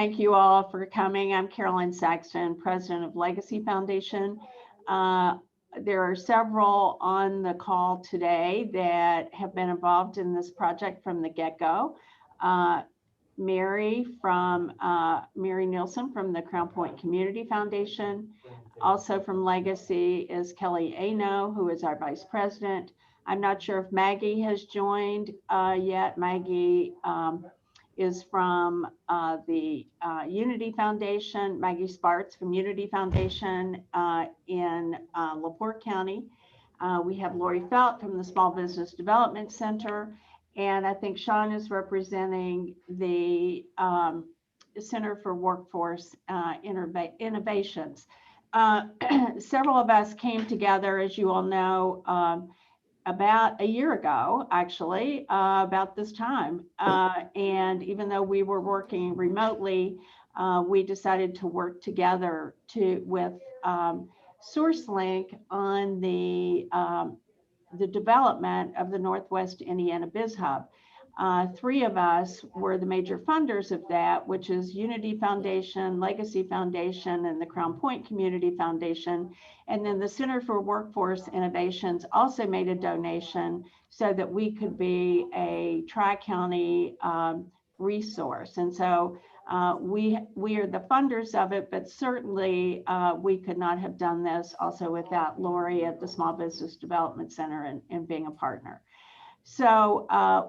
thank you all for coming. I'm Carolyn Saxton, president of Legacy Foundation. There are several on the call today that have been involved in this project from the get-go. Mary Nielsen from the Crown Point Community Foundation. Also from Legacy is Kelly Ano, who is our vice president. I'm not sure if Maggie has joined yet. Maggie is from the Unity Foundation, Maggie Sparts from Unity Foundation in LaPorte County. We have Lori Felt from the Small Business Development Center, and I think Sean is representing the Center for Workforce Innovations. Several of us came together, as you all know, about a year ago, actually, about this time. And even though we were working remotely, we decided to work together with SourceLink on the development of the Northwest Indiana BizHub. Three of us were the major funders of that, which is Unity Foundation, Legacy Foundation, and the Crown Point Community Foundation. And then the Center for Workforce Innovations also made a donation so that we could be a tri-county resource. And so we are the funders of it, but certainly we could not have done this also without Lori at the Small Business Development Center and being a partner. So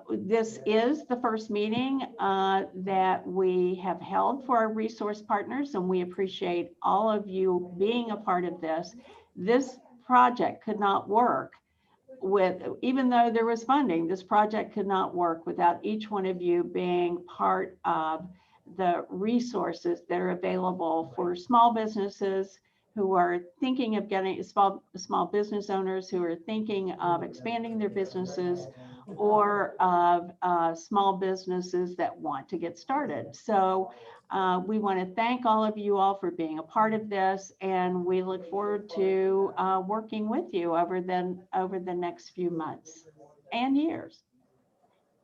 this is the first meeting that we have held for our resource partners, and we appreciate all of you being a part of this. This project could not work even though there was funding, this project could not work without each one of you being part of the resources that are available for small businesses who are thinking of getting small business owners who are thinking of expanding their businesses, or of small businesses that want to get started. So we want to thank all of you all for being a part of this, and we look forward to working with you over the next few months and years.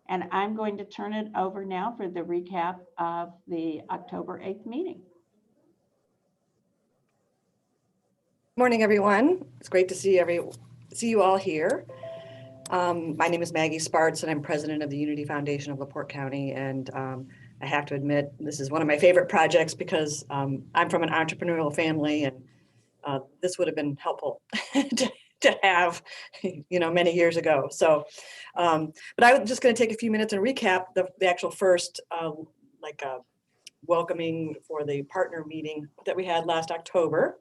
And I'm going to turn it over now for the recap of the October 8th meeting. Morning, everyone. It's great to see you all here. My name is Maggie Sparts, and I'm president of the Unity Foundation of LaPorte County. And I have to admit, this is one of my favorite projects because I'm from an entrepreneurial family, and this would have been helpful to have, many years ago. So, but I'm just going to take a few minutes and recap the actual first, welcoming for the partner meeting that we had last October.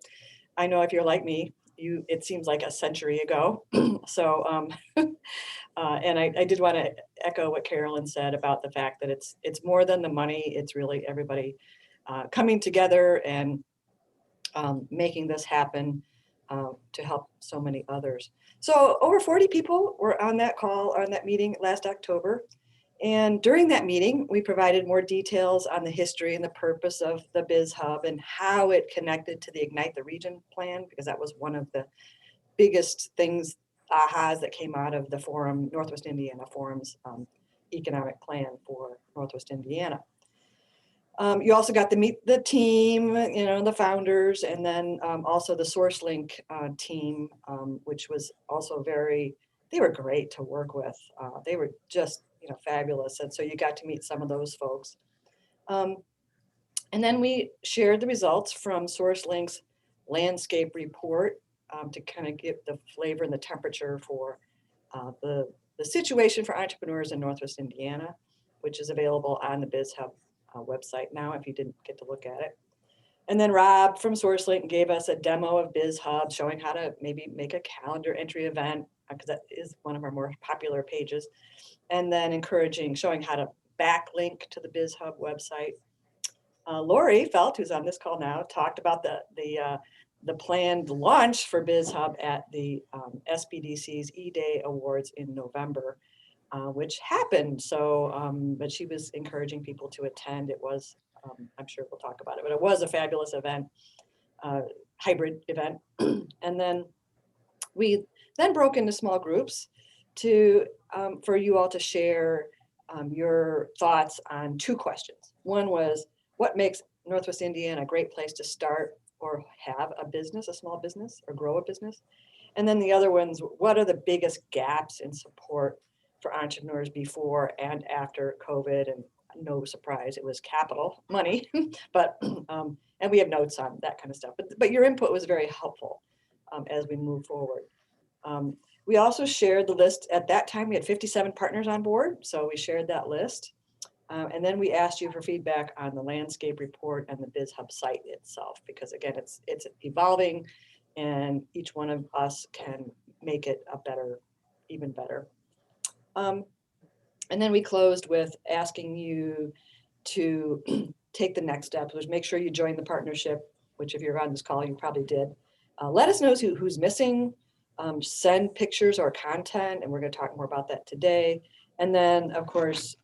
I know if you're like me, it seems like a century ago. So, and I did want to echo what Carolyn said about the fact that it's more than the money. It's really everybody coming together and making this happen to help so many others. So over 40 people were on that call, on that meeting last October. And during that meeting, we provided more details on the history and the purpose of the BizHub and how it connected to the Ignite the Region plan, because that was one of the biggest things, ahas, that came out of the forum, Northwest Indiana Forum's economic plan for Northwest Indiana. You also got to meet the team, the founders, and then also the SourceLink team, which was also they were great to work with. They were just fabulous. And so you got to meet some of those folks. And then we shared the results from SourceLink's landscape report to kind of give the flavor and the temperature for the situation for entrepreneurs in Northwest Indiana, which is available on the BizHub website now if you didn't get to look at it. And then Rob from SourceLink gave us a demo of BizHub showing how to maybe make a calendar entry event, because that is one of our more popular pages. And then showing how to backlink to the BizHub website. Lori Felt, who's on this call now, talked about the planned launch for BizHub at the SBDC's E-Day Awards in November, which happened. So, but she was encouraging people to attend. It was, I'm sure we'll talk about it, but it was a fabulous event, hybrid event. And then we broke into small groups for you all to share your thoughts on two questions. One was, what makes Northwest Indiana a great place to start or have a business, a small business, or grow a business. And then the other ones, what are the biggest gaps in support for entrepreneurs before and after COVID? And no surprise, it was capital, money, but, and we have notes on that kind of stuff. But your input was very helpful as we move forward. We also shared the list. At that time, we had 57 partners on board, so we shared that list. And then we asked you for feedback on the landscape report and the BizHub site itself, because again, it's evolving and each one of us can make it a better, even better. And then we closed with asking you to take the next steps, which make sure you join the partnership, which if you're on this call, you probably did. Let us know who's missing, send pictures or content, and we're going to talk more about that today. And then, of course,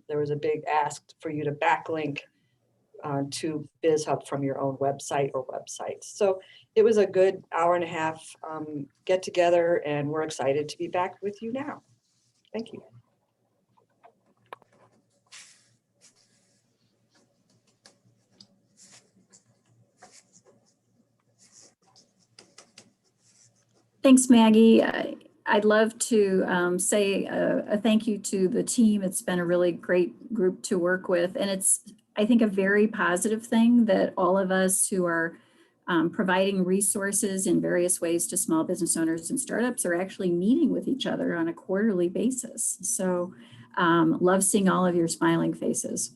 there was a big ask for you to backlink to BizHub from your own website or websites. So it was a good hour and a half get together, and we're excited to be back with you now. Thank you. Thanks, Maggie. I'd love to say a thank you to the team. It's been a really great group to work with. And it's, I think, a very positive thing that all of us who are providing resources in various ways to small business owners and startups are actually meeting with each other on a quarterly basis. So love seeing all of your smiling faces.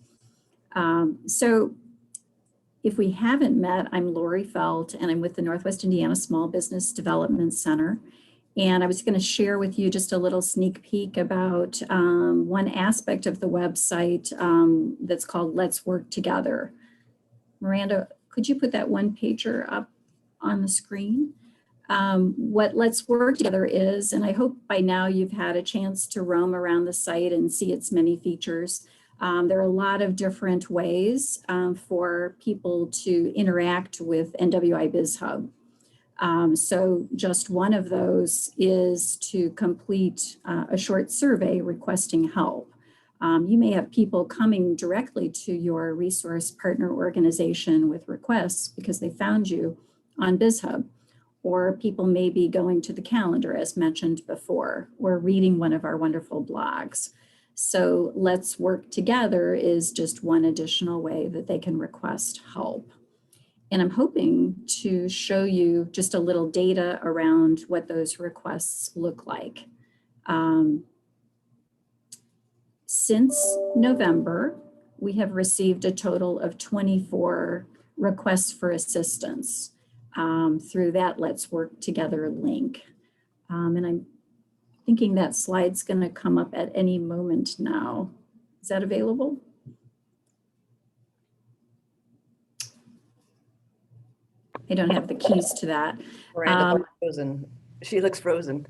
So if we haven't met, I'm Lori Felt, and I'm with the Northwest Indiana Small Business Development Center. And I was going to share with you just a little sneak peek about one aspect of the website that's called Let's Work Together. Miranda, could you put that one pager up on the screen? What Let's Work Together is, and I hope by now you've had a chance to roam around the site and see its many features. There are a lot of different ways for people to interact with NWI BizHub. So just one of those is to complete a short survey requesting help. You may have people coming directly to your resource partner organization with requests because they found you on BizHub, or people may be going to the calendar as mentioned before, or reading one of our wonderful blogs. So Let's Work Together is just one additional way that they can request help. And I'm hoping to show you just a little data around what those requests look like. Since November, we have received a total of 24 requests for assistance through that Let's Work Together link. And I'm thinking that slide's going to come up at any moment now. Is that available? I don't have the keys to that. Miranda frozen. She looks frozen.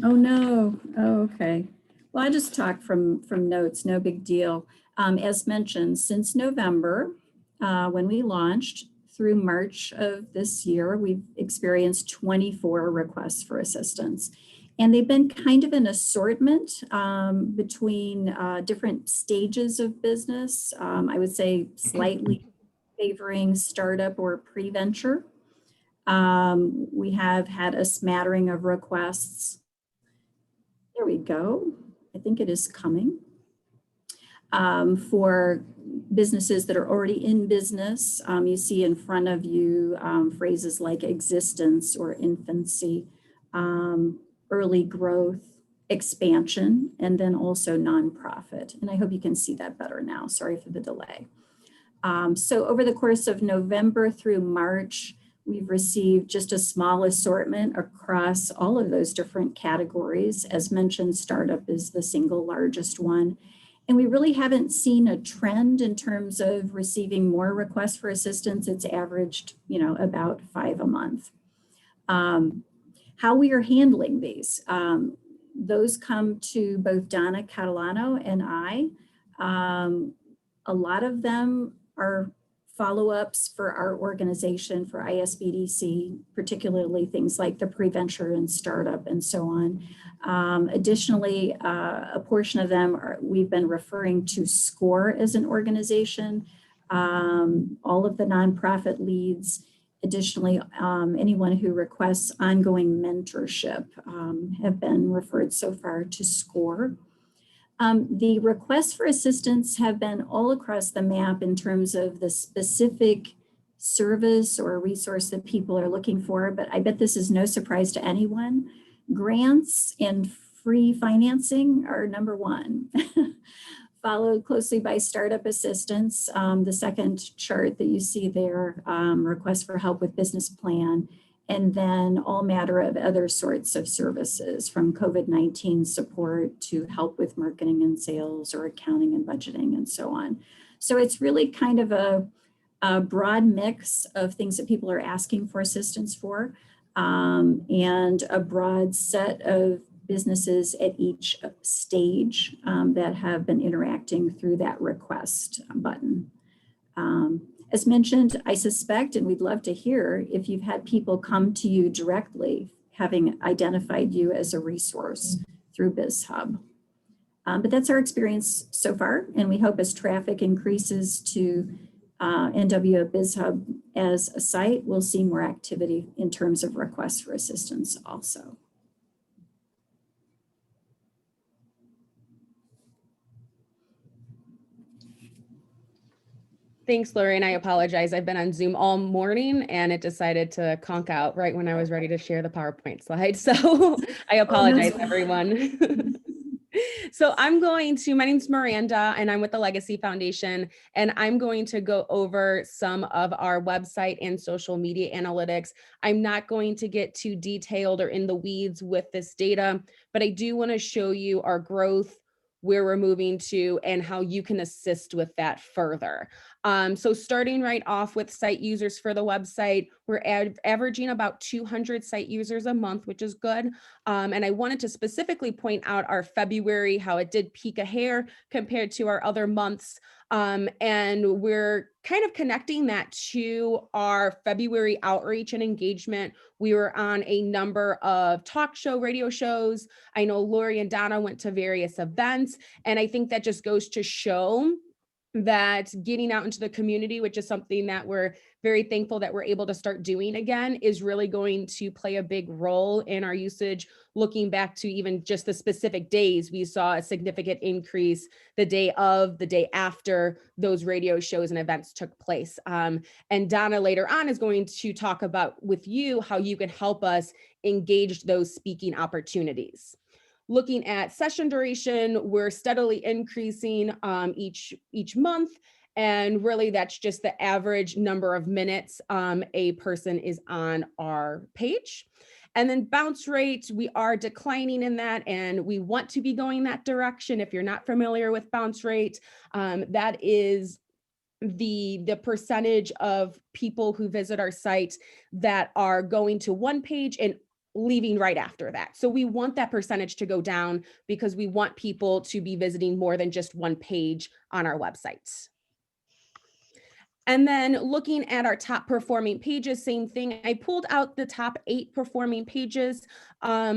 Oh no. Oh, okay. Well, I just talk from notes, no big deal. As mentioned, since November, when we launched, through March of this year, we've experienced 24 requests for assistance. And they've been kind of an assortment between different stages of business. I would say slightly favoring startup or pre-venture. We have had a smattering of requests. There we go. I think it is coming. For businesses that are already in business, you see in front of you phrases like existence or infancy, early growth, expansion, and then also nonprofit. And I hope you can see that better now. Sorry for the delay. So over the course of November through March, we've received just a small assortment across all of those different categories. As mentioned, startup is the single largest one. And we really haven't seen a trend in terms of receiving more requests for assistance. It's averaged, about 5 a month. How we are handling these, those come to both Donna Catalano and I. A lot of them are follow-ups for our organization, for ISBDC, particularly things like the pre-venture and startup and so on. Additionally, a portion of them we've been referring to SCORE as an organization. all of the nonprofit leads. Additionally, anyone who requests ongoing mentorship have been referred so far to SCORE. The requests for assistance have been all across the map in terms of the specific service or resource that people are looking for, but I bet this is no surprise to anyone. Grants and free financing are number one, followed closely by startup assistance. The second chart that you see there, request for help with business plan, and then all matter of other sorts of services from COVID-19 support to help with marketing and sales or accounting and budgeting and so on. So it's really kind of a broad mix of things that people are asking for assistance for, and a broad set of businesses at each stage that have been interacting through that request button. As mentioned, I suspect, and we'd love to hear if you've had people come to you directly, having identified you as a resource through BizHub. But that's our experience so far, and we hope as traffic increases to NWI BizHub as a site, we'll see more activity in terms of requests for assistance also. Thanks, Lori, and I apologize. I've been on Zoom all morning and it decided to conk out right when I was ready to share the PowerPoint slide. So I apologize, everyone. So my name's Miranda and I'm with the Legacy Foundation, and I'm going to go over some of our website and social media analytics. I'm not going to get too detailed or in the weeds with this data, but I do want to show you our growth, where we're moving to, and how you can assist with that further. So starting right off with site users for the website, we're averaging about 200 site users a month, which is good. And I wanted to specifically point out our February, how it did peak a hair compared to our other months. And we're kind of connecting that to our February outreach and engagement. We were on a number of talk show, radio shows. I know Lori and Donna went to various events, and I think that just goes to show that getting out into the community, which is something that we're very thankful that we're able to start doing again, is really going to play a big role in our usage. Looking back to even just the specific days, we saw a significant increase the day of, the day after those radio shows and events took place. And Donna later on is going to talk about with you how you can help us engage those speaking opportunities. Looking at session duration, we're steadily increasing each month. And really that's just the average number of minutes a person is on our page. And then bounce rate, we are declining in that, and we want to be going that direction. If you're not familiar with bounce rate, that is the percentage of people who visit our site that are going to one page and leaving right after that. So we want that percentage to go down because we want people to be visiting more than just one page on our website. And then looking at our top performing pages, same thing. I pulled out the top 8 performing pages,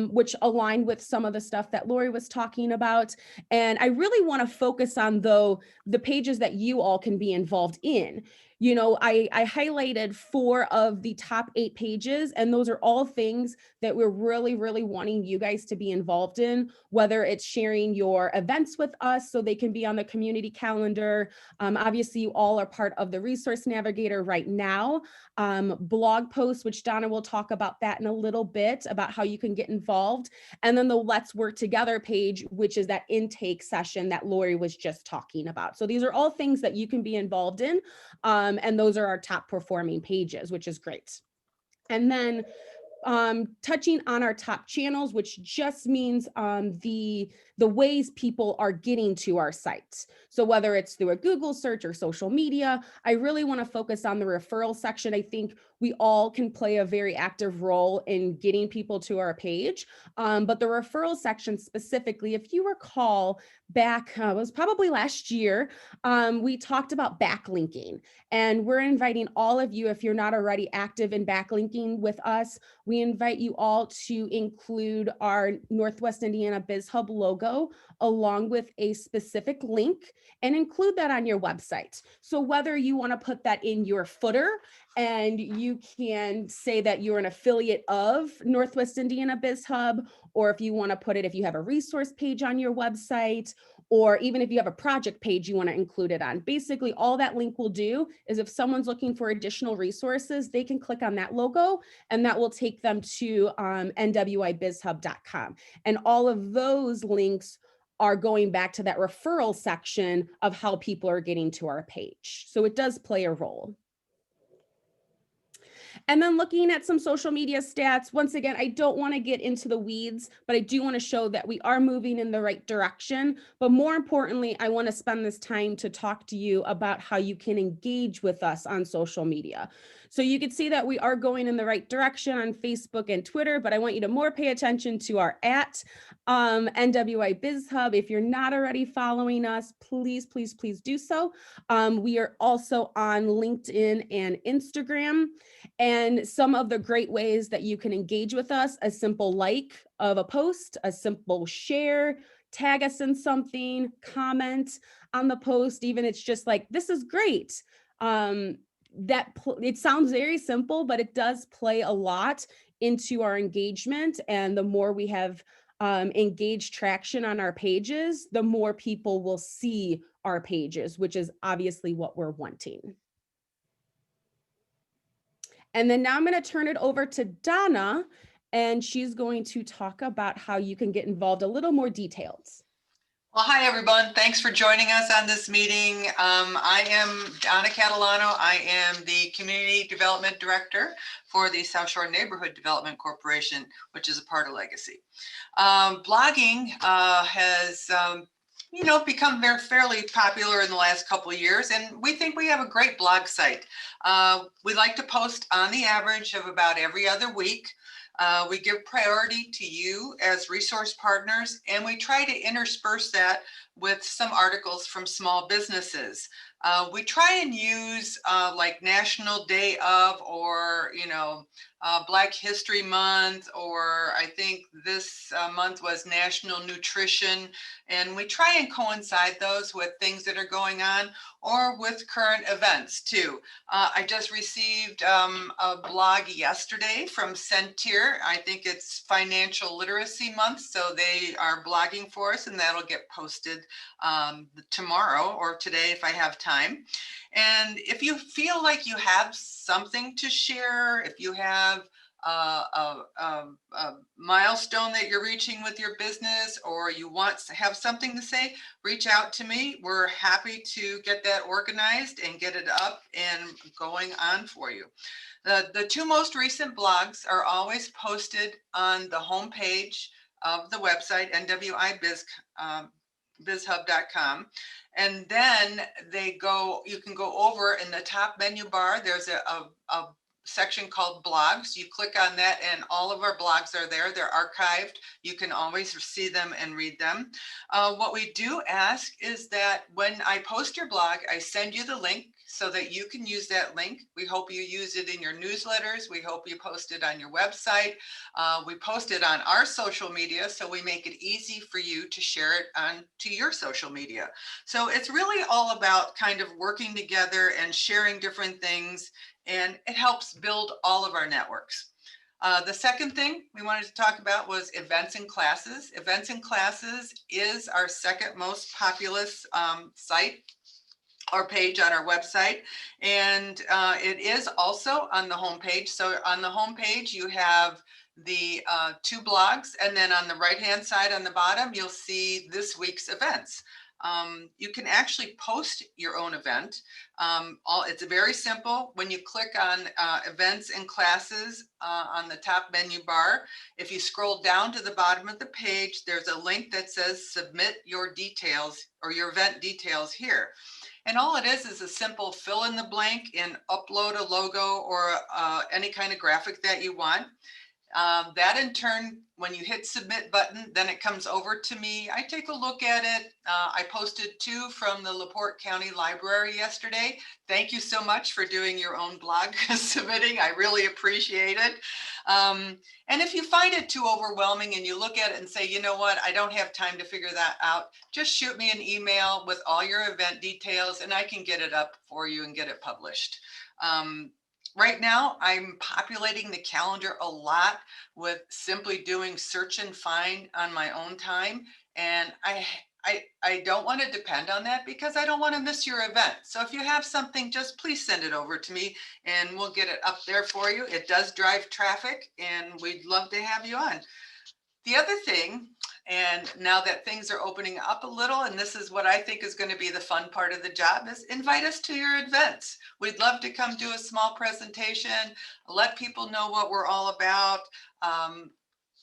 which aligned with some of the stuff that Lori was talking about. And I really want to focus on, though, the pages that you all can be involved in. You know, I highlighted 4 of the top 8 pages, and those are all things that we're really, really wanting you guys to be involved in, whether it's sharing your events with us so they can be on the community calendar. Obviously, you all are part of the Resource Navigator right now. Blog posts, which Donna will talk about that in a little bit, about how you can get involved. And then the Let's Work Together page, which is that intake session that Lori was just talking about. So these are all things that you can be involved in. And those are our top performing pages, which is great. And then touching on our top channels, which just means the ways people are getting to our site. So whether it's through a Google search or social media, I really want to focus on the referral section. I think we all can play a very active role in getting people to our page. But the referral section specifically, if you recall back, it was probably last year, we talked about backlinking. And we're inviting all of you, if you're not already active in backlinking with us, we we invite you all to include our Northwest Indiana BizHub logo along with a specific link and include that on your website. So whether you want to put that in your footer and you can say that you're an affiliate of Northwest Indiana BizHub, or if you want to put it, if you have a resource page on your website, or even if you have a project page you want to include it on. Basically, all that link will do is if someone's looking for additional resources, they can click on that logo and that will take them to nwibizhub.com. And all of those links are going back to that referral section of how people are getting to our page. So it does play a role. And then looking at some social media stats, once again, I don't want to get into the weeds, but I do want to show that we are moving in the right direction. But more importantly, I want to spend this time to talk to you about how you can engage with us on social media. So you can see that we are going in the right direction on Facebook and Twitter, but I want you to more pay attention to our NWI BizHub. If you're not already following us, please, please, please do so. We are also on LinkedIn and Instagram. And some of the great ways that you can engage with us: a simple like of a post, a simple share, tag us in something, comment on the post, even it's just like, this is great. It sounds very simple, but it does play a lot into our engagement. And the more we have engaged traction on our pages, the more people will see our pages, which is obviously what we're wanting. And then now I'm going to turn it over to Donna, and she's going to talk about how you can get involved a little more detailed. Well, hi, everyone. Thanks for joining us on this meeting. I am Donna Catalano. I am the Community Development Director for the South Shore Neighborhood Development Corporation, which is a part of Legacy. Blogging has become fairly popular in the last couple of years, and we think we have a great blog site. We like to post on the average of about every other week. We give priority to you as resource partners, and we try to intersperse that with some articles from small businesses. We try and use like National Day of, or Black History Month, or I think this month was National Nutrition, and we try and coincide those with things that are going on or with current events too. I just received a blog yesterday from Centir. I think it's Financial Literacy Month, so they are blogging for us, and that'll get posted tomorrow or today if I have time. And if you feel like you have something to share, if you have a milestone that you're reaching with your business, or you want to have something to say, reach out to me. We're happy to get that organized and get it up and going on for you. The two most recent blogs are always posted on the homepage of the website, NWIBizHub.com. And then you can go over in the top menu bar. There's a section called blogs. You click on that and all of our blogs are there. They're archived. You can always see them and read them. What we do ask is that when I post your blog, I send you the link so that you can use that link. We hope you use it in your newsletters. We hope you post it on your website. We post it on our social media, so we make it easy for you to share it on to your social media. So it's really all about kind of working together and sharing different things, and it helps build all of our networks. The second thing we wanted to talk about was events and classes. Events and classes is our second most populous site or page on our website, and it is also on the homepage. So on the homepage you have the two blogs, and then on the right hand side on the bottom you'll see this week's events. You can actually post your own event. It's very simple. When you click on events and classes on the top menu bar, if you scroll down to the bottom of the page, there's a link that says submit your details or your event details here. And all it is a simple fill in the blank and upload a logo or any kind of graphic that you want. That in turn, when you hit submit button, then it comes over to me. I take a look at it. I posted 2 from the LaPorte County Library yesterday. Thank you so much for doing your own blog submitting. I really appreciate it. And if you find it too overwhelming and you look at it and say, you know what, I don't have time to figure that out, just shoot me an email with all your event details and I can get it up for you and get it published. Right now, I'm populating the calendar a lot with simply doing search and find on my own time. And I don't want to depend on that because I don't want to miss your event. So if you have something, just please send it over to me and we'll get it up there for you. It does drive traffic and we'd love to have you on. The other thing, and now that things are opening up a little, and this is what I think is going to be the fun part of the job, is invite us to your events. We'd love to come do a small presentation, let people know what we're all about.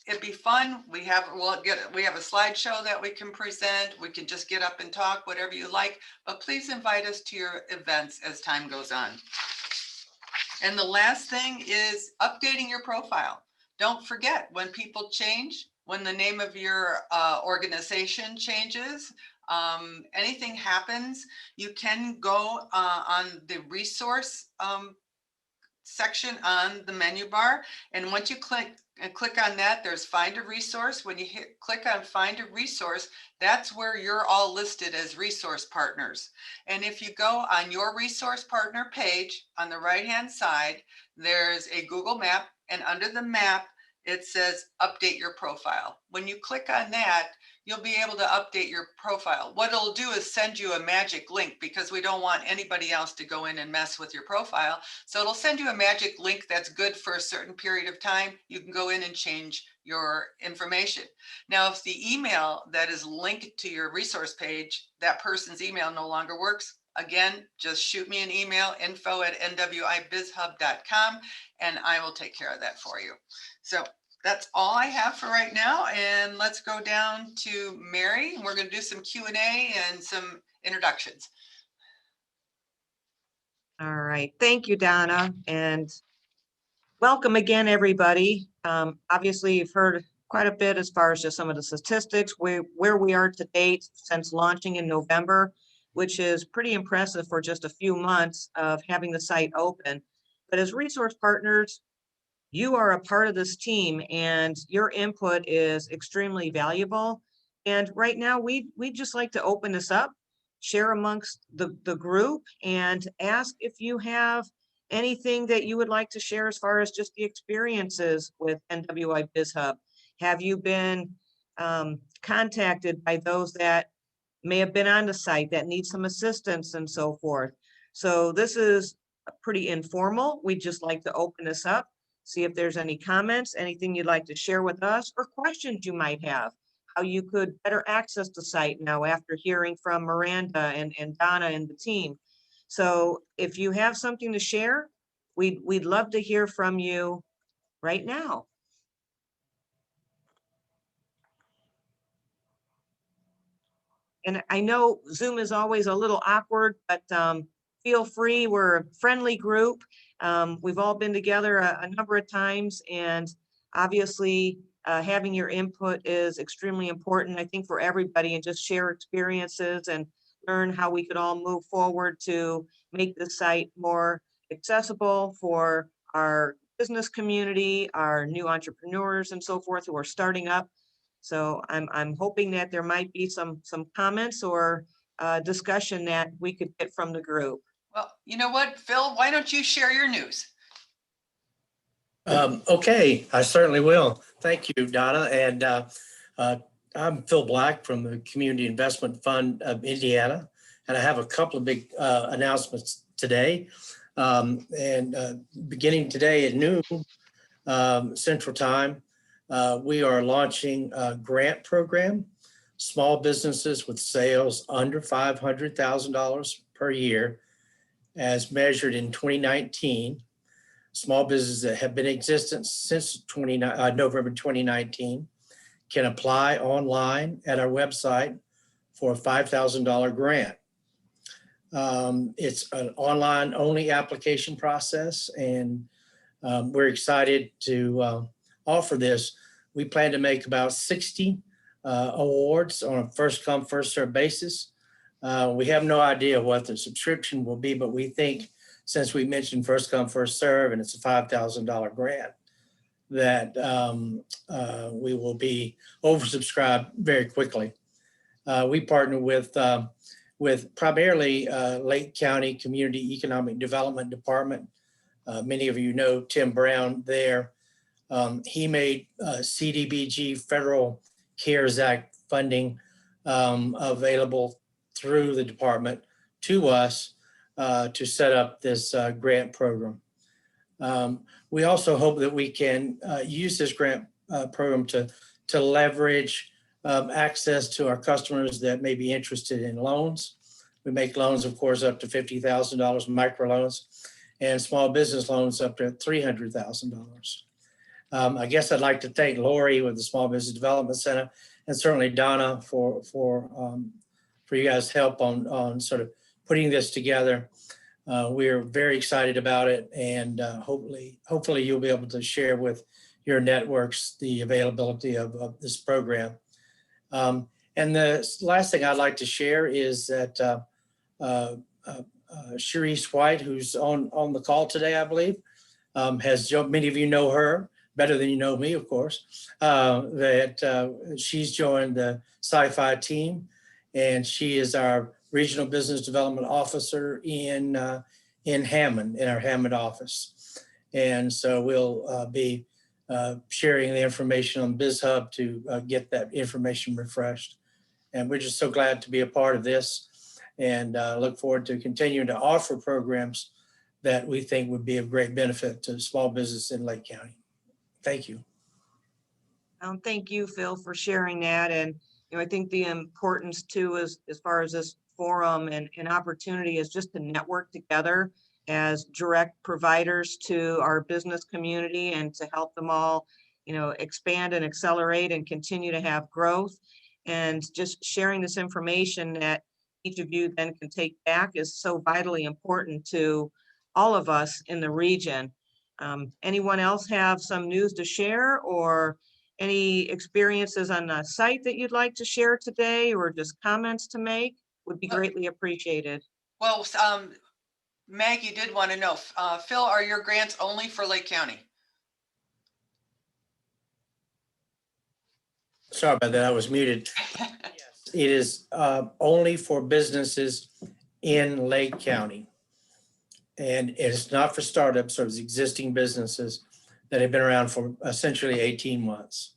It'd be fun. We have a slideshow that we can present. We can just get up and talk, whatever you like, but please invite us to your events as time goes on. And the last thing is updating your profile. Don't forget, when people change, when the name of your organization changes, anything happens, you can go on the resource section on the menu bar. And once you click on that, there's find a resource. When you click on find a resource, that's where you're all listed as resource partners. And if you go on your resource partner page on the right-hand side, there's a Google map, and under the map, it says update your profile. When you click on that, you'll be able to update your profile. What it'll do is send you a magic link because we don't want anybody else to go in and mess with your profile. So it'll send you a magic link that's good for a certain period of time. You can go in and change your information. Now, if the email that is linked to your resource page, that person's email no longer works, again, just shoot me an email, info@nwibizhub.com, and I will take care of that for you. So that's all I have for right now. And let's go down to Mary. We're going to do some Q&A and some introductions. All right. Thank you, Donna. And welcome again, everybody. Obviously, you've heard quite a bit as far as just some of the statistics, where we are to date since launching in November, which is pretty impressive for just a few months of having the site open. But as resource partners, you are a part of this team and your input is extremely valuable. And right now we'd just like to open this up, share amongst the group, and ask if you have anything that you would like to share as far as just the experiences with NWI BizHub. Have you been contacted by those that may have been on the site that need some assistance and so forth? So this is pretty informal. We'd just like to open this up, see if there's any comments, anything you'd like to share with us, or questions you might have, how you could better access the site now after hearing from Miranda and Donna and the team. So if you have something to share, we'd love to hear from you right now. And I know Zoom is always a little awkward, but feel free. We're a friendly group. We've all been together a number of times, and obviously having your input is extremely important, I think, for everybody, and just share experiences and learn how we could all move forward to make the site more accessible for our business community, our new entrepreneurs and so forth who are starting up. So I'm hoping that there might be some comments or discussion that we could get from the group. Well, you know what, Phil, why don't you share your news? Okay, I certainly will. Thank you, Donna. And I'm Phil Black from the Community Investment Fund of Indiana. And I have a couple of big announcements today. Beginning today at noon Central Time, we are launching a grant program, small businesses with sales under $500,000 per year, as measured in 2019. Small businesses that have been in existence since November 2019 can apply online at our website for a $5,000 grant. It's an online only application process, and we're excited to offer this, we plan to make about 60 awards on a first come, first served basis. We have no idea what the subscription will be, but we think since we mentioned first come, first serve, and it's a $5,000 grant, that we will be oversubscribed very quickly. We partner with primarily Lake County Community Economic Development Department. Many of you know Tim Brown there. He made CDBG Federal CARES Act funding available through the department to us to set up this grant program. We also hope that we can use this grant program to leverage access to our customers that may be interested in loans. We make loans, of course, up to $50,000, microloans, and small business loans up to $300,000. I guess I'd like to thank Lori with the Small Business Development Center, and certainly Donna for you guys' help on sort of putting this together. We're very excited about it, and hopefully you'll be able to share with your networks the availability of this program. And the last thing I'd like to share is that Sharice White, who's on the call today, I believe, many of you know her better than you know me, of course, that she's joined the Sci-Fi team, and she is our Regional Business Development Officer in Hammond, in our Hammond office. And so we'll be sharing the information on BizHub to get that information refreshed. And we're just so glad to be a part of this, and look forward to continuing to offer programs that we think would be of great benefit to small business in Lake County. Thank you. Thank you, Phil, for sharing that. And I think the importance too is, as far as this forum and opportunity, is just to network together as direct providers to our business community, and to help them all, expand and accelerate and continue to have growth. And just sharing this information that each of you then can take back is so vitally important to all of us in the region. Anyone else have some news to share, or any experiences on the site that you'd like to share today, or just comments to make? Would be greatly appreciated. Well, Maggie did want to know, Phil, are your grants only for Lake County? Sorry about that, I was muted. Yes, it is only for businesses in Lake County. And it's not for startups or existing businesses that have been around for essentially 18 months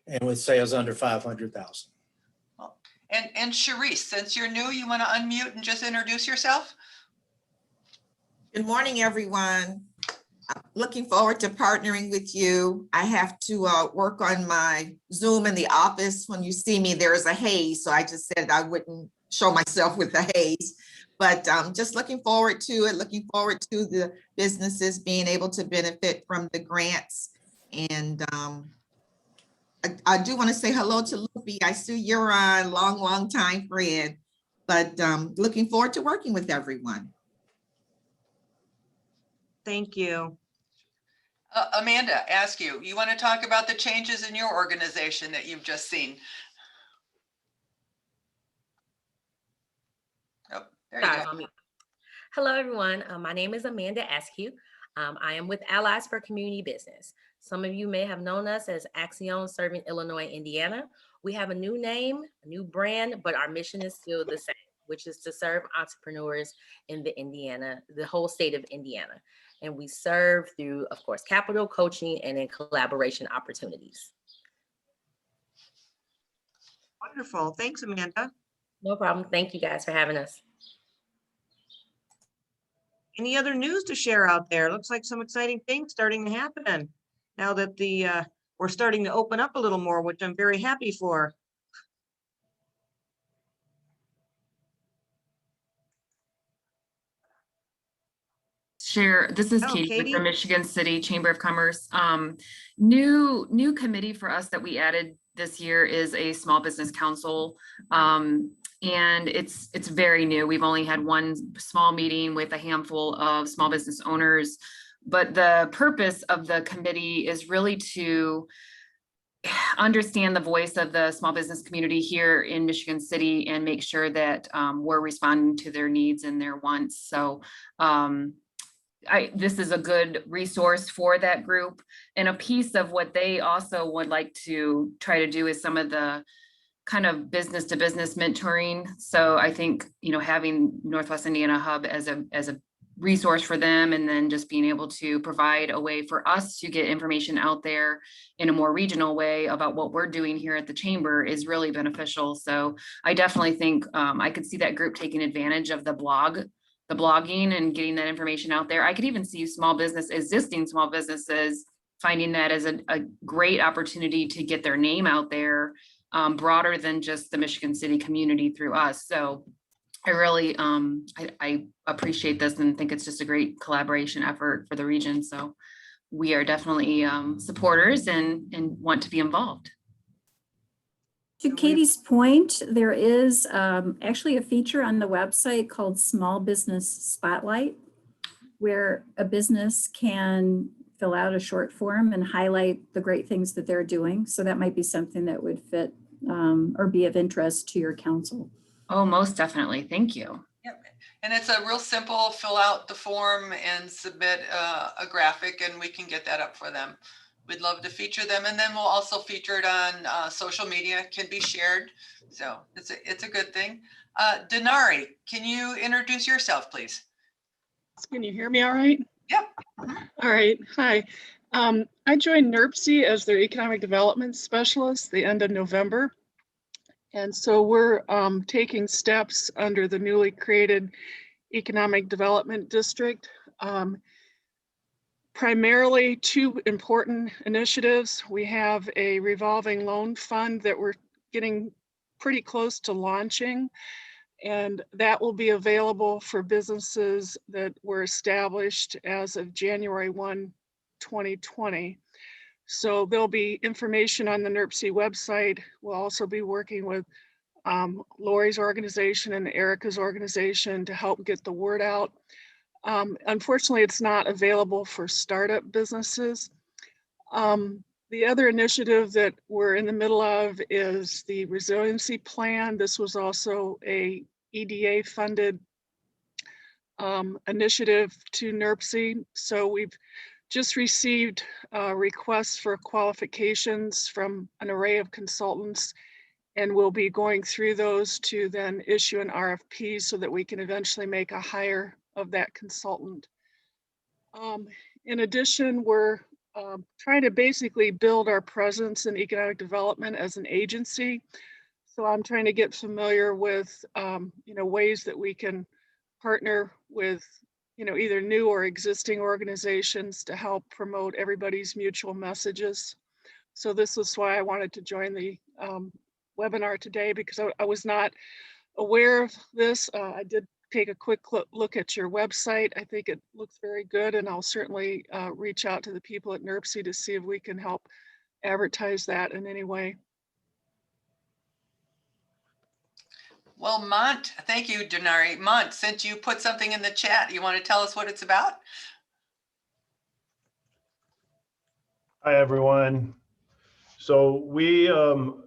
and with sales under 500,000. Well, and Sharice, since you're new, you want to unmute and just introduce yourself? Good morning, everyone. I'm looking forward to partnering with you. I have to work on my Zoom in the office. When you see me, there is a haze, so I just said I wouldn't show myself with the haze. But just looking forward to it, looking forward to the businesses being able to benefit from the grants. And I do want to say hello to Luffy. I see you're a long time friend, but looking forward to working with everyone. Thank you. Amanda, ask you want to talk about the changes in your organization that you've just seen? Oh, there you go. Hello, everyone. My name is Amanda Askew. I am with Allies for Community Business. Some of you may have known us as Axion Serving Illinois, Indiana. We have a new name, a new brand, but our mission is still the same, which is to serve entrepreneurs in the whole state of Indiana. And we serve through, of course, capital, coaching, and in collaboration opportunities. Wonderful. Thanks, Amanda. No problem. Thank you guys for having us. Any other news to share out there? Looks like some exciting things starting to happen now that we're starting to open up a little more, which I'm very happy for. Share. This is Katie Katie from Michigan City Chamber of Commerce. New committee for us that we added this year is a small business council. And it's very new. We've only had one small meeting with a handful of small business owners. But the purpose of the committee is really to understand the voice of the small business community here in Michigan City and make sure that we're responding to their needs and their wants. So this is a good resource for that group. And a piece of what they also would like to try to do is some of the kind of business to business mentoring. So I think, having Northwest Indiana Hub as a resource for them, and then just being able to provide a way for us to get information out there in a more regional way about what we're doing here at the chamber is really beneficial. So I definitely think I could see that group taking advantage of the blogging and getting that information out there. I could even see existing small businesses finding that as a great opportunity to get their name out there broader than just the Michigan City community through us. So I really, I appreciate this and think it's just a great collaboration effort for the region. So we are definitely supporters and want to be involved. To Katie's point, there is actually a feature on the website called Small Business Spotlight, where a business can fill out a short form and highlight the great things that they're doing. So that might be something that would fit or be of interest to your council. Oh, most definitely. Thank you. Yep. And it's a real simple, fill out the form and submit a graphic, and we can get that up for them. We'd love to feature them, and then we'll also feature it on social media, can be shared. So it's a good thing. Denari, can you introduce yourself, please? Can you hear me all right? Yep. All right. Hi. I joined NWI as their economic development specialist the end of November. And so we're taking steps under the newly created Economic Development District. Primarily two important initiatives. We have a revolving loan fund that we're getting pretty close to launching, and that will be available for businesses that were established as of January 1, 2020. So there'll be information on the NWI website. We'll also be working with Lori's organization and Erica's organization to help get the word out. Unfortunately, it's not available for startup businesses. The other initiative that we're in the middle of is the resiliency plan. This was also a EDA funded initiative to NWI. So we've just received requests for qualifications from an array of consultants, and we'll be going through those to then issue an RFP so that we can eventually make a hire of that consultant. In addition, we're trying to basically build our presence in economic development as an agency. So I'm trying to get familiar with ways that we can partner with either new or existing organizations to help promote everybody's mutual messages. So this is why I wanted to join the webinar today, because I was not aware of this. I did take a quick look at your website. I think it looks very good, and I'll certainly reach out to the people at NWI to see if we can help advertise that in any way. Well, Mont, thank you, Denari. Mont, since you put something in the chat, you want to tell us what it's about? Hi, everyone. So we,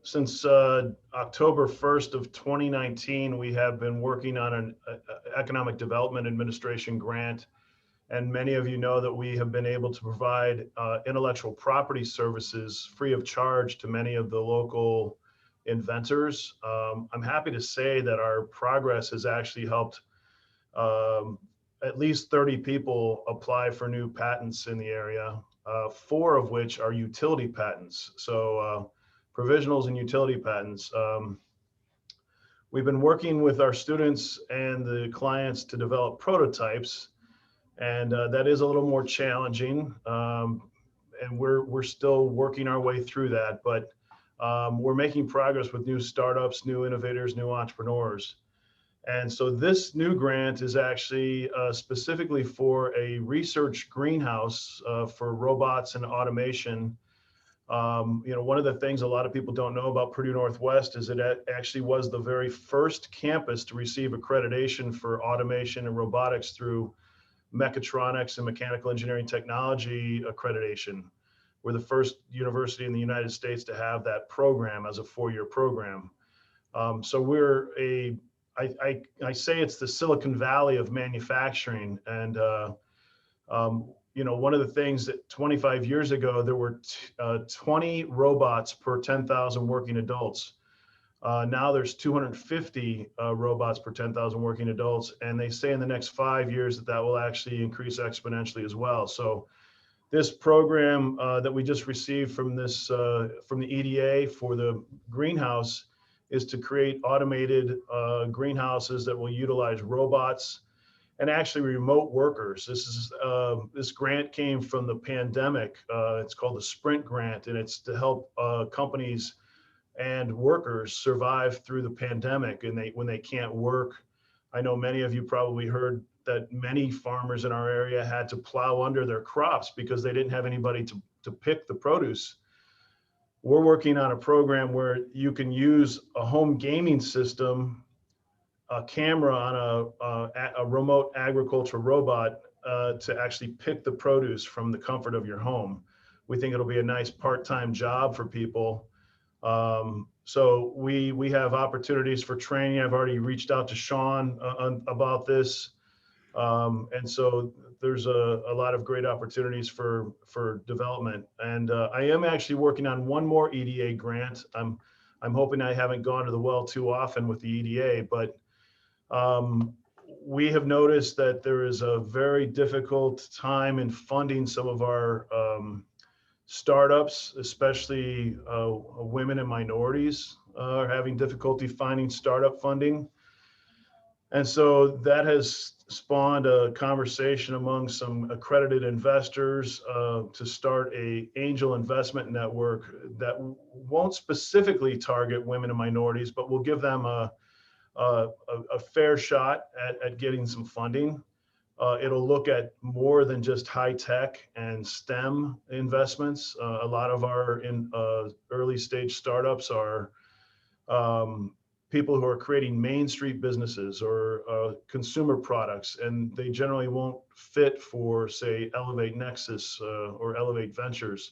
since October 1st of 2019, we have been working on an Economic Development Administration grant. And many of you know that we have been able to provide intellectual property services free of charge to many of the local inventors. I'm happy to say that our progress has actually helped at least 30 people apply for new patents in the area, 4 of which are utility patents. So provisionals and utility patents. We've been working with our students and the clients to develop prototypes, and that is a little more challenging. And we're still working our way through that, but we're making progress with new startups, new innovators, new entrepreneurs. And so this new grant is actually specifically for a research greenhouse for robots and automation. One of the things a lot of people don't know about Purdue Northwest is it actually was the very first campus to receive accreditation for automation and robotics through mechatronics and mechanical engineering technology accreditation. We're the first university in the United States to have that program as a 4-year program. So we're I say it's the Silicon Valley of manufacturing. And, you know, one of the things that 25 years ago, there were 20 robots per 10,000 working adults. Now there's 250 robots per 10,000 working adults. And they say in the next 5 years that will actually increase exponentially as well. So this program that we just received from from the EDA for the greenhouse is to create automated greenhouses that will utilize robots and actually remote workers. This grant came from the pandemic. It's called the Sprint Grant, and it's to help companies and workers survive through the pandemic and when they can't work. I know many of you probably heard that many farmers in our area had to plow under their crops because they didn't have anybody to pick the produce. We're working on a program where you can use a home gaming system, a camera on a remote agriculture robot to actually pick the produce from the comfort of your home. We think it'll be a nice part-time job for people. So we have opportunities for training. I've already reached out to Sean about this. And so there's a lot of great opportunities for development. And I am actually working on one more EDA grant. I'm hoping I haven't gone to the well too often with the EDA, but we have noticed that there is a very difficult time in funding some of our startups, especially women and minorities are having difficulty finding startup funding. And so that has spawned a conversation among some accredited investors to start an angel investment network that won't specifically target women and minorities, but will give them a fair shot at getting some funding. It'll look at more than just high tech and STEM investments. A lot of our early stage startups are people who are creating Main Street businesses or consumer products, and they generally won't fit for, say, Elevate Nexus or Elevate Ventures.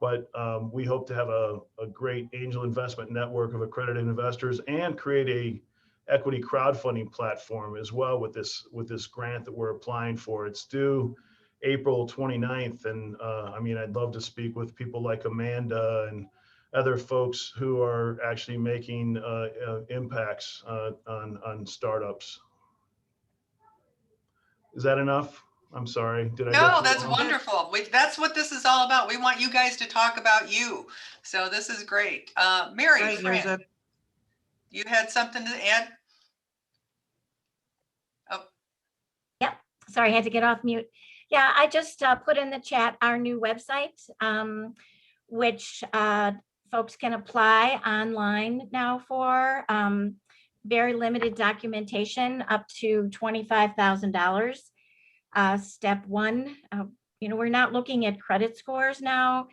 But we hope to have a great angel investment network of accredited investors and create a equity crowdfunding platform as well with this grant that we're applying for. It's due April 29th. And I mean, I'd love to speak with people like Amanda and other folks who are actually making impacts on startups. Is that enough? I'm sorry. Did I? No, that's wonderful. That's what this is all about. We want you guys to talk about you. So this is great. Mary, Right, Fran, you had something to add? Oh. Yep. Sorry, I had to get off mute. Yeah, I just put in the chat our new website, which folks can apply online now for very limited documentation up to $25,000. Step one, you know, we're not looking at credit scores now.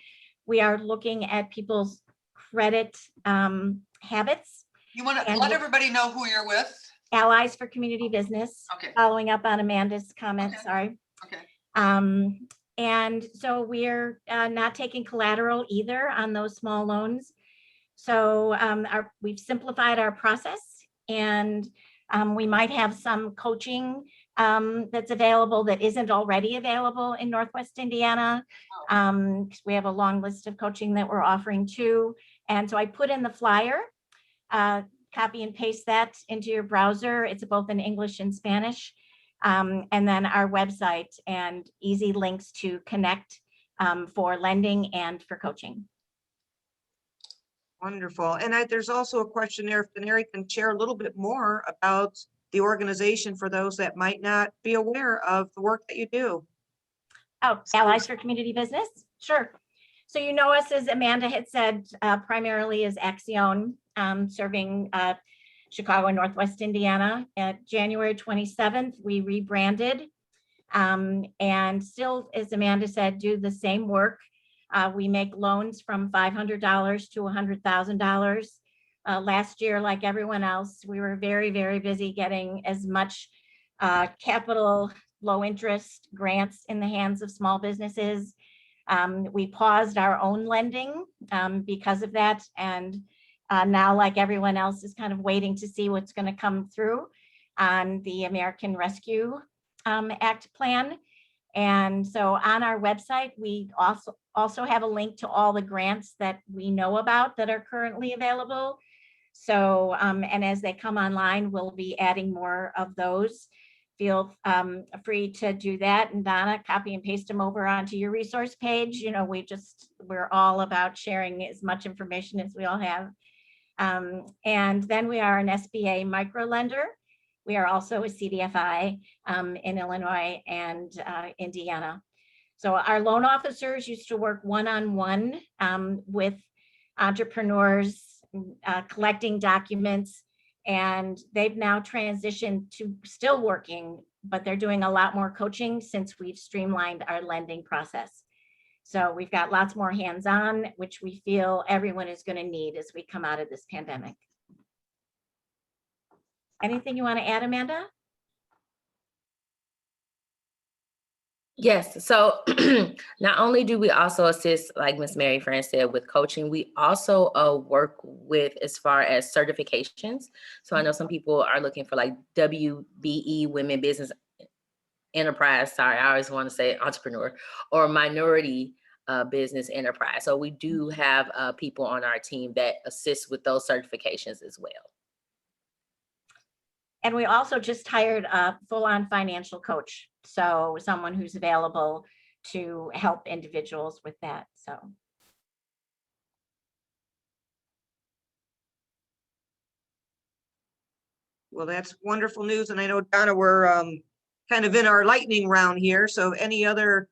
We are looking at people's credit habits. You want to let everybody know who you're with? Allies for Community Business. Okay. Following up on Amanda's comment, Okay. sorry. Okay. And so we're not taking collateral either on those small loans. So we've simplified our process, and we might have some coaching that's available that isn't already available in Northwest Indiana. We have a long list of coaching that we're offering too. And so I put in the flyer, copy and paste that into your browser. It's both in English and Spanish. And then our website and easy links to connect for lending and for coaching. Wonderful. And there's also a question there, if Denary can share a little bit more about the organization for those that might not be aware of the work that you do. Oh, Allies for Community Business? Sure. So you know us, as Amanda had said, primarily as Axion, serving Chicago and Northwest Indiana. At January 27th, we rebranded and still, as Amanda said, do the same work. We make loans from $500 to $100,000. Last year, like everyone else, we were very, very busy getting as much capital low interest grants in the hands of small businesses. We paused our own lending because of that. And now, like everyone else, is kind of waiting to see what's going to come through on the American Rescue Act plan. And so on our website, we also have a link to all the grants that we know about that are currently available. So, and as they come online, we'll be adding more of those. Feel free to do that. And Donna, copy and paste them over onto your resource page. You know, we're all about sharing as much information as we all have. And then we are an SBA micro lender. We are also a CDFI in Illinois and Indiana. So our loan officers used to work one-on-one with entrepreneurs, collecting documents, and they've now transitioned to still working, but they're doing a lot more coaching since we've streamlined our lending process. So we've got lots more hands-on, which we feel everyone is going to need as we come out of this pandemic. Anything you want to add, Amanda? Yes, so not only do we also assist, like Miss Mary Fran said, with coaching, we also work with as far as certifications. So I know some people are looking for like WBE, Women Business Enterprise, sorry, I always want to say entrepreneur, or minority business enterprise. So we do have people on our team that assist with those certifications as well. And we also just hired a full-on financial coach. So someone who's available to help individuals with that, so. Well, that's wonderful news. And I know, Donna, we're kind of in our lightning round here. So any other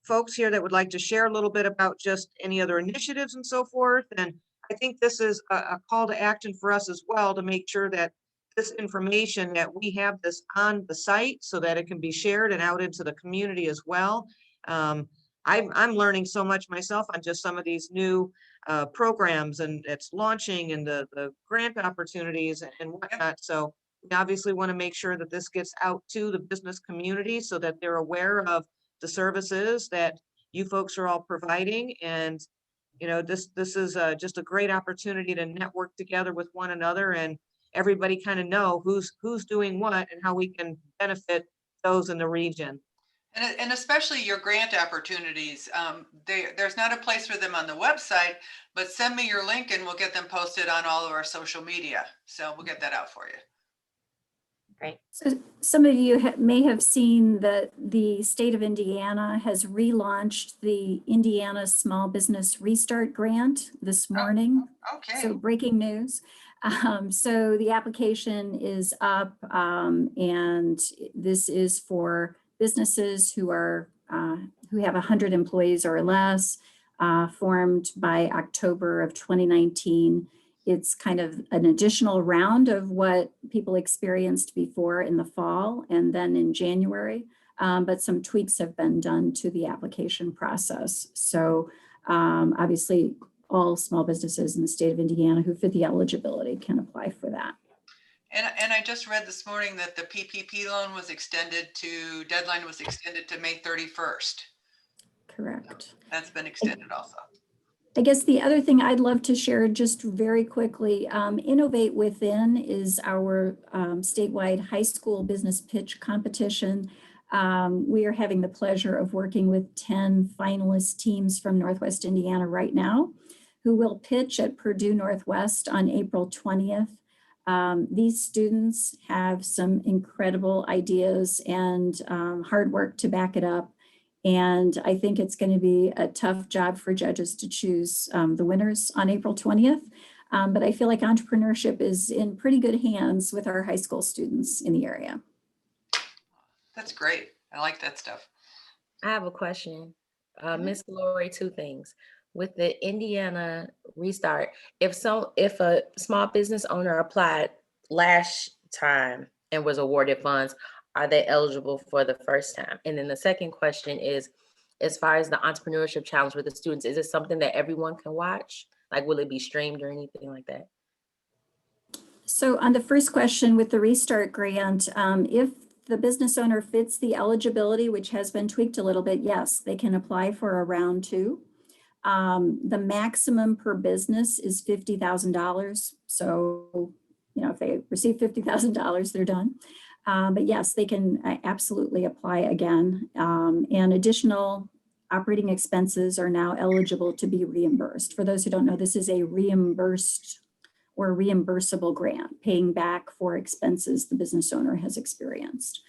folks here that would like to share a little bit about just any other initiatives and so forth? And I think this is a call to action for us as well, to make sure that this information, that we have this on the site so that it can be shared and out into the community as well. I'm learning so much myself on just some of these new programs and it's launching and the grant opportunities and whatnot. So we obviously want to make sure that this gets out to the business community so that they're aware of the services that you folks are all providing. And, you know, this is just a great opportunity to network together with one another and everybody kind of know who's doing what and how we can benefit those in the region. And especially your grant opportunities. There's not a place for them on the website, but send me your link and we'll get them posted on all of our social media. So we'll get that out for you. Great. So some of you may have seen that the state of Indiana has relaunched the Indiana Small Business Restart Grant this morning. Oh, okay. So breaking news. So the application is up and this is for businesses who are who have 100 employees or less, formed by October of 2019. It's kind of an additional round of what people experienced before in the fall and then in January, but some tweaks have been done to the application process. So obviously all small businesses in the state of Indiana who fit the eligibility can apply for that. And I just read this morning that the PPP loan was deadline was extended to May 31st. Correct. That's been extended also. I guess the other thing I'd love to share just very quickly, Innovate Within is our statewide high school business pitch competition. We are having the pleasure of working with 10 finalist teams from Northwest Indiana right now, who will pitch at Purdue Northwest on April 20th. These students have some incredible ideas and hard work to back it up. And I think it's going to be a tough job for judges to choose the winners on April 20th. But I feel like entrepreneurship is in pretty good hands with our high school students in the area. That's great. I like that stuff. I have a question. Ms. Lori, two things. With the Indiana Restart, if a small business owner applied last time and was awarded funds, are they eligible for the first time? And then the second question is, as far as the entrepreneurship challenge with the students, is it something that everyone can watch? Like, will it be streamed or anything like that? So on the first question with the Restart Grant, if the business owner fits the eligibility, which has been tweaked a little bit, yes, they can apply for a round 2. The maximum per business is $50,000. So, if they receive $50,000, they're done. But yes, they can absolutely apply again. And additional operating expenses are now eligible to be reimbursed. For those who don't know, this is a reimbursed or reimbursable grant, paying back for expenses the business owner has experienced.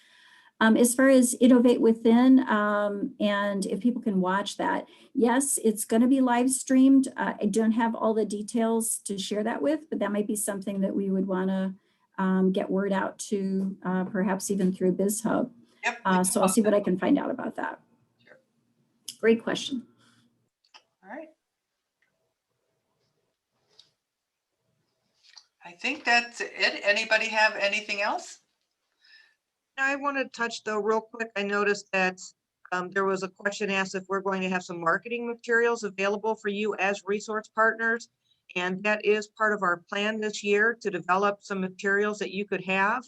As far as Innovate Within, and if people can watch that, yes, it's going to be live streamed. I don't have all the details to share that with, but that might be something that we would want to get word out to, perhaps even through BizHub. Yep. So I'll see what I can find out about that. Sure. Great question. All right. I think that's it. Anybody have anything else? I want to touch though real quick. I noticed that there was a question asked if we're going to have some marketing materials available for you as resource partners. And that is part of our plan this year to develop some materials that you could have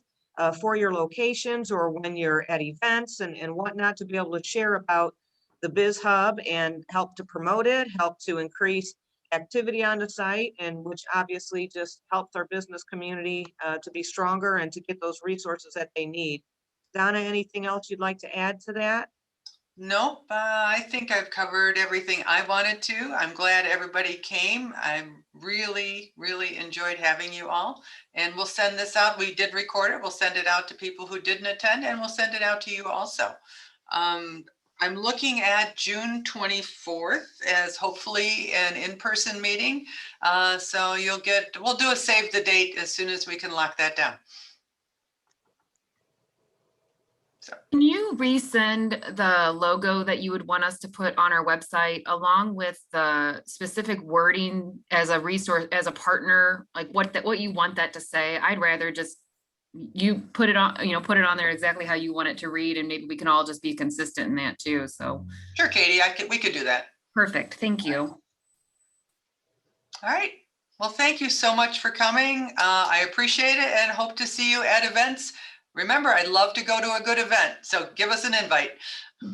for your locations or when you're at events and whatnot, to be able to share about the BizHub and help to promote it, help to increase activity on the site, and which obviously just helps our business community to be stronger and to get those resources that they need. Donna, anything else you'd like to add to that? Nope, I think I've covered everything I wanted to. I'm glad everybody came. I really, really enjoyed having you all. And we'll send this out. We did record it. We'll send it out to people who didn't attend, and we'll send it out to you also. I'm looking at June 24th as hopefully an in-person meeting. So we'll do a save the date as soon as we can lock that down. Can you resend the logo that you would want us to put on our website along with the specific wording as a resource, as a partner, like what you want that to say? I'd rather just you put it on, put it on there exactly how you want it to read, and maybe we can all just be consistent in that too. So sure, Katie, we could do that. Perfect. Thank you. All right. Well, thank you so much for coming. I appreciate it and hope to see you at events. Remember, I'd love to go to a good event, so give us an invite.